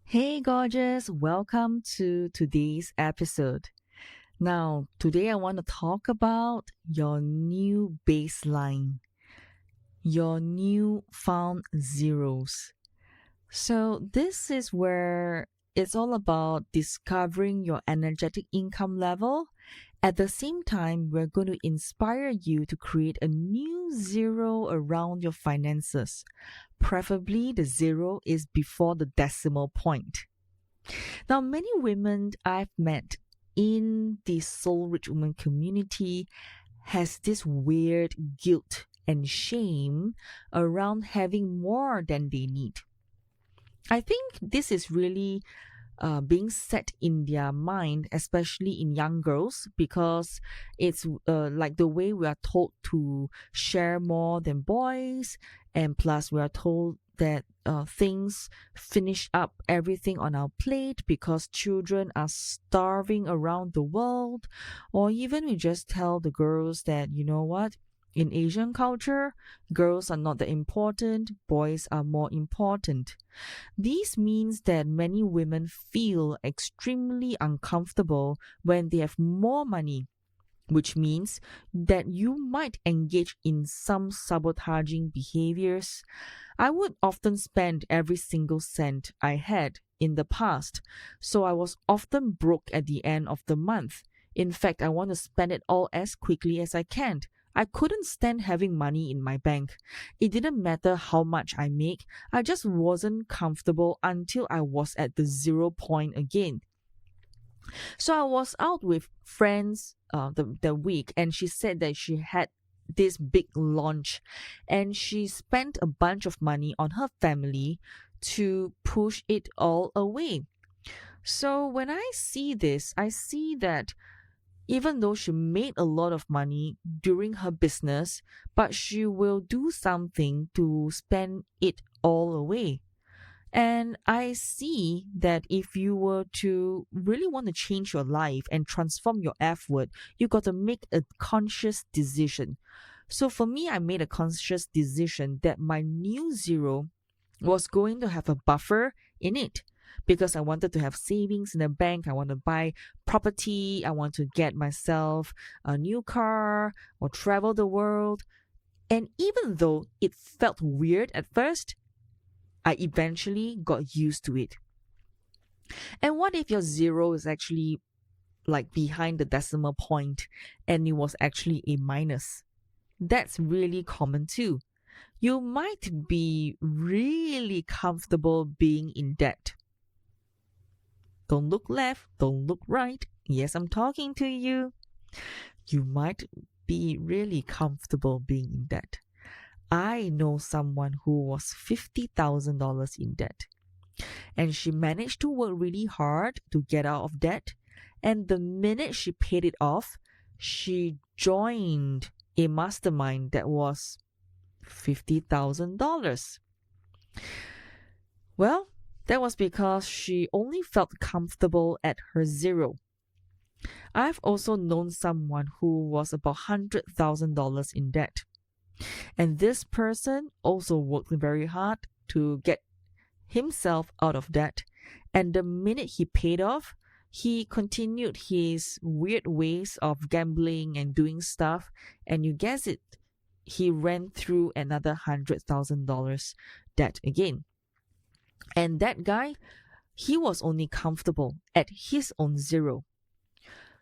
Hey, gorgeous, welcome to today's episode. Now, today I want to talk about your new baseline, your new found zeros. So, this is where it's all about discovering your energetic income level. At the same time, we're going to inspire you to create a new zero around your finances. Preferably, the zero is before the decimal point. Now, many women I've met in the Soul Rich Woman community has this weird guilt and shame around having more than they need. I think this is really being set in their mind, especially in young girls, because it's like the way we are told to share more than boys, and plus we are told that things finish up everything on our plate because children are starving around the world, or even we just tell the girls that, you know what, in Asian culture, girls are not that important, boys are more important. This means that many women feel extremely uncomfortable when they have more money, which means that you might engage in some sabotaging behaviors. I would often spend every single cent I had in the past, so I was often broke at the end of the month. In fact, I want to spend it all as quickly as I can. I couldn't stand having money in my bank. It didn't matter how much I make, I just wasn't comfortable until I was at the 0 point again. So I was out with friends the week, and she said that she had this big launch and she spent a bunch of money on her family to push it all away. So when I see this, I see that even though she made a lot of money during her business, but she will do something to spend it all away. And I see that if you were to really want to change your life and transform your effort, you got to make a conscious decision. So for me, I made a conscious decision that my new zero was going to have a buffer in it because I wanted to have savings in the bank. I want to buy property. I want to get myself a new car or travel the world. And even though it felt weird at first, I eventually got used to it. And what if your zero is actually like behind the decimal point and it was actually a minus? That's really common too. You might be really comfortable being in debt. Don't look left, don't look right. Yes, I'm talking to you. You might be really comfortable being in debt. I know someone who was $50,000 in debt, and she managed to work really hard to get out of debt. And the minute she paid it off, she joined a mastermind that was $50,000. Well, that was because she only felt comfortable at her zero. I've also known someone who was about $100,000 in debt. And this person also worked very hard to get himself out of debt. And the minute he paid off, he continued his weird ways of gambling and doing stuff. And you guess it, he ran through another $100,000 debt again. And that guy, he was only comfortable at his own zero.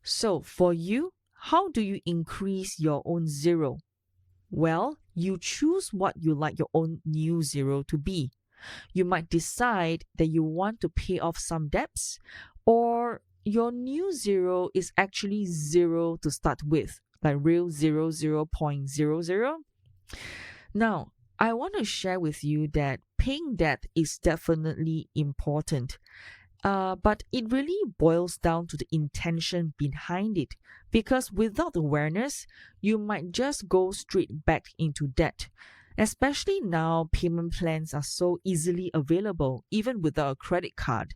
So for you, how do you increase your own zero? Well, you choose what you like your own new zero to be. You might decide that you want to pay off some debts, or your new zero is actually zero to start with, like real 0.00. Now, I want to share with you that paying debt is definitely important. But it really boils down to the intention behind it. Because without awareness, you might just go straight back into debt. Especially now, payment plans are so easily available, even without a credit card.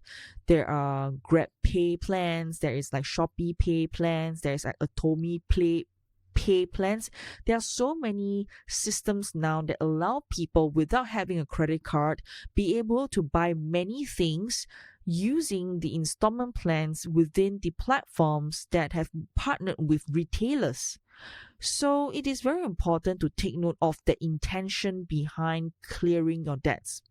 There are Grab Pay plans, there is like Shopee Pay plans, there is like Atomi Pay pay plans. There are so many systems now that allow people without having a credit card be able to buy many things using the installment plans within the platforms that have partnered with retailers. So it is very important to take note of the intention behind clearing your debts.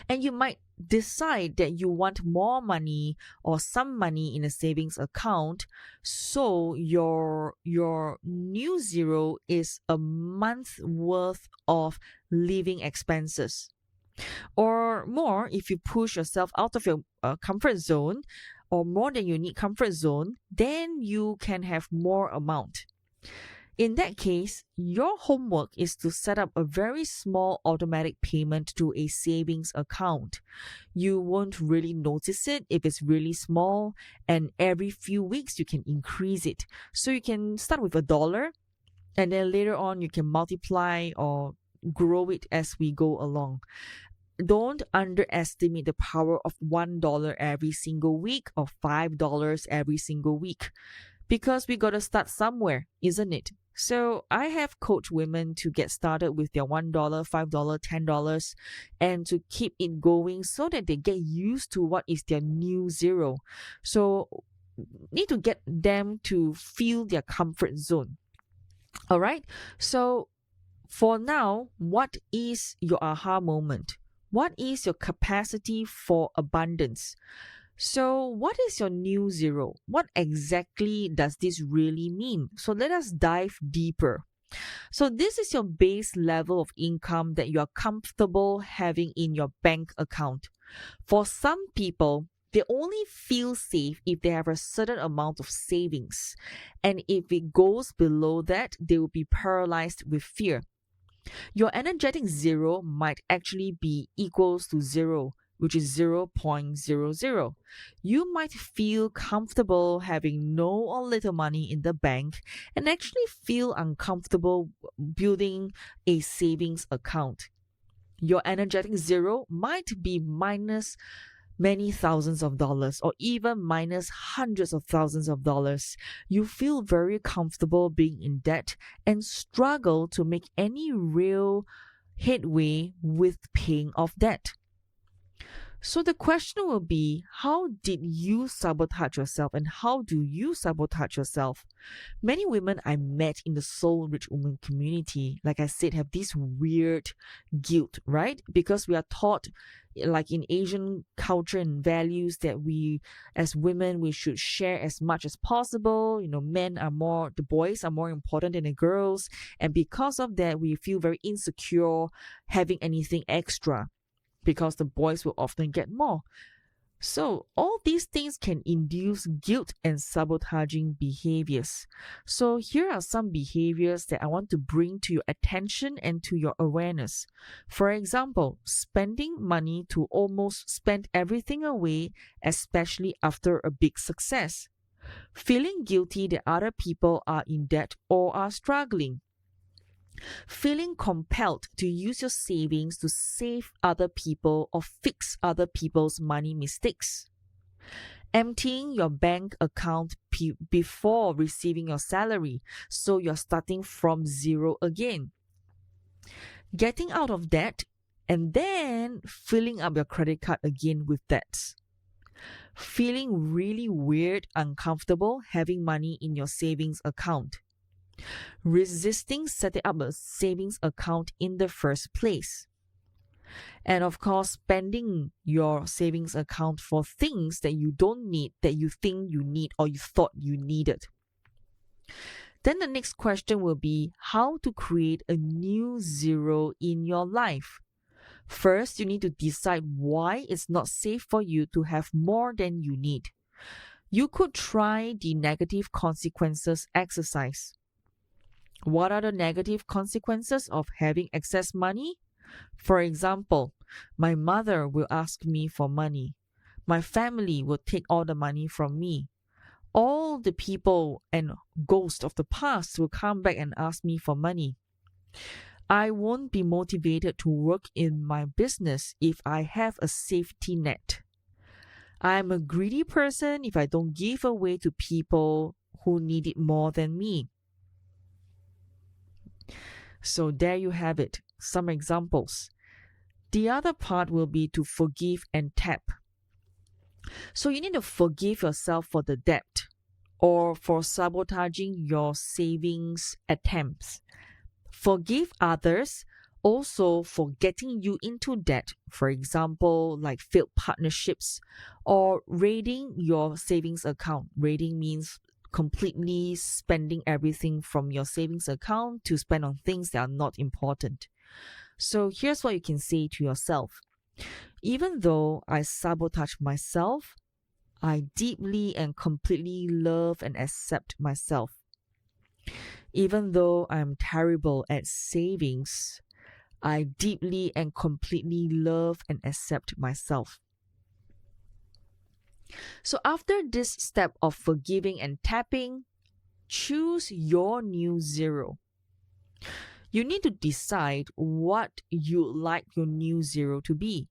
And you might decide that you want more money or some money in a savings account, so your new zero is a month's worth of living expenses, or more if you push yourself out of your comfort zone, or more than you need comfort zone, then you can have more amount. In that case, your homework is to set up a very small automatic payment to a savings account. You won't really notice it if it's really small, and every few weeks you can increase it. So you can start with $1, and then later on you can multiply or grow it as we go along. Don't underestimate the power of $1 every single week or $5 every single week, because we got to start somewhere, isn't it? So I have coached women to get started with their $1, $5, $10, and to keep it going so that they get used to what is their new zero. So need to get them to feel their comfort zone. All right. So for now, what is your aha moment? What is your capacity for abundance? So, what is your new zero? What exactly does this really mean? So, let us dive deeper. So, this is your base level of income that you are comfortable having in your bank account. For some people, they only feel safe if they have a certain amount of savings. And if it goes below that, they will be paralyzed with fear. Your energetic zero might actually be equals to zero, which is 0.00. You might feel comfortable having no or little money in the bank and actually feel uncomfortable building a savings account. Your energetic zero might be minus many thousands of dollars or even minus hundreds of thousands of dollars. You feel very comfortable being in debt and struggle to make any real headway with paying off debt. So the question will be, how did you sabotage yourself, and how do you sabotage yourself? Many women I met in the Soul Rich Woman community, like I said, have this weird guilt, right? Because we are taught, like in Asian culture and values, that we as women, we should share as much as possible. The boys are more important than the girls. And because of that, we feel very insecure having anything extra, because the boys will often get more. So all these things can induce guilt and sabotaging behaviors. So here are some behaviors that I want to bring to your attention and to your awareness. For example, spending money to almost spend everything away, especially after a big success. Feeling guilty that other people are in debt or are struggling. Feeling compelled to use your savings to save other people or fix other people's money mistakes. Emptying your bank account before receiving your salary, so you're starting from zero again. Getting out of debt and then filling up your credit card again with debts. Feeling really weird, uncomfortable having money in your savings account. Resisting setting up a savings account in the first place. And of course, spending your savings account for things that you don't need, that you think you need or you thought you needed. Then the next question will be how to create a new zero in your life. First, you need to decide why it's not safe for you to have more than you need. You could try the negative consequences exercise. What are the negative consequences of having excess money? For example, my mother will ask me for money. My family will take all the money from me. All the people and ghosts of the past will come back and ask me for money. I won't be motivated to work in my business if I have a safety net. I'm a greedy person if I don't give away to people who need it more than me. So there you have it, some examples. The other part will be to forgive and tap. So you need to forgive yourself for the debt or for sabotaging your savings attempts. Forgive others also for getting you into debt, for example, like failed partnerships or raiding your savings account. Raiding means completely spending everything from your savings account to spend on things that are not important. So here's what you can say to yourself. Even though I sabotage myself, I deeply and completely love and accept myself. Even though I'm terrible at savings, I deeply and completely love and accept myself. So after this step of forgiving and tapping, choose your new zero. You need to decide what you'd like your new zero to be.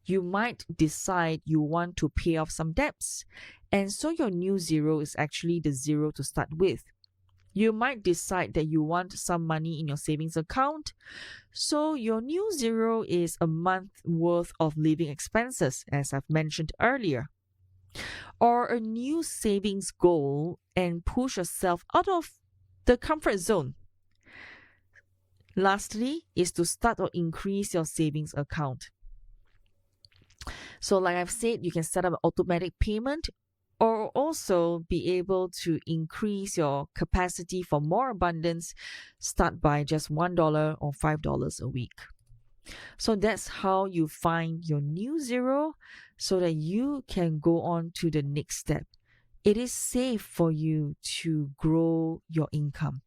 You might decide you want to pay off some debts, and so your new zero is actually the zero to start with. You might decide that you want some money in your savings account, so your new zero is a month worth of living expenses, as I've mentioned earlier. Or a new savings goal and push yourself out of the comfort zone. Lastly, is to start or increase your savings account. So like I've said, you can set up an automatic payment or also be able to increase your capacity for more abundance. Start by just $1 or $5 a week. So that's how you find your new zero so that you can go on to the next step. It is safe for you to grow your income.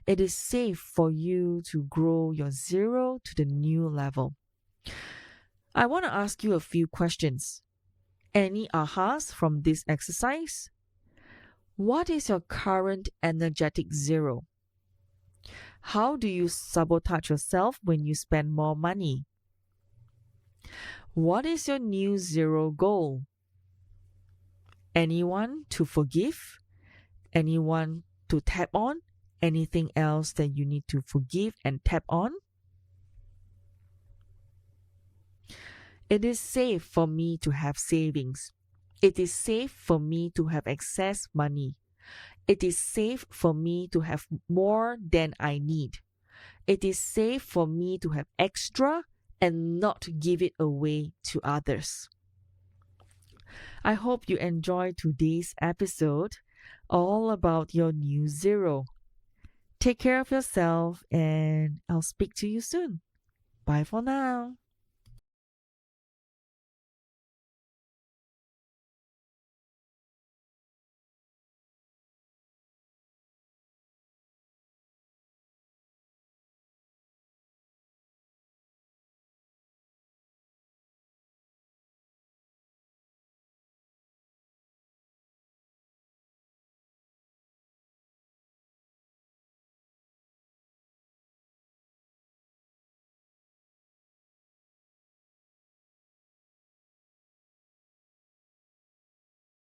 It is safe for you to grow your zero to the new level. I want to ask you a few questions. Any ahas from this exercise? What is your current energetic zero? How do you sabotage yourself when you spend more money? What is your new zero goal? Anyone to forgive? Anyone to tap on? Anything else that you need to forgive and tap on? It is safe for me to have savings. It is safe for me to have excess money. It is safe for me to have more than I need. It is safe for me to have extra and not give it away to others. I hope you enjoyed today's episode all about your new zero. Take care of yourself and I'll speak to you soon. Bye for now.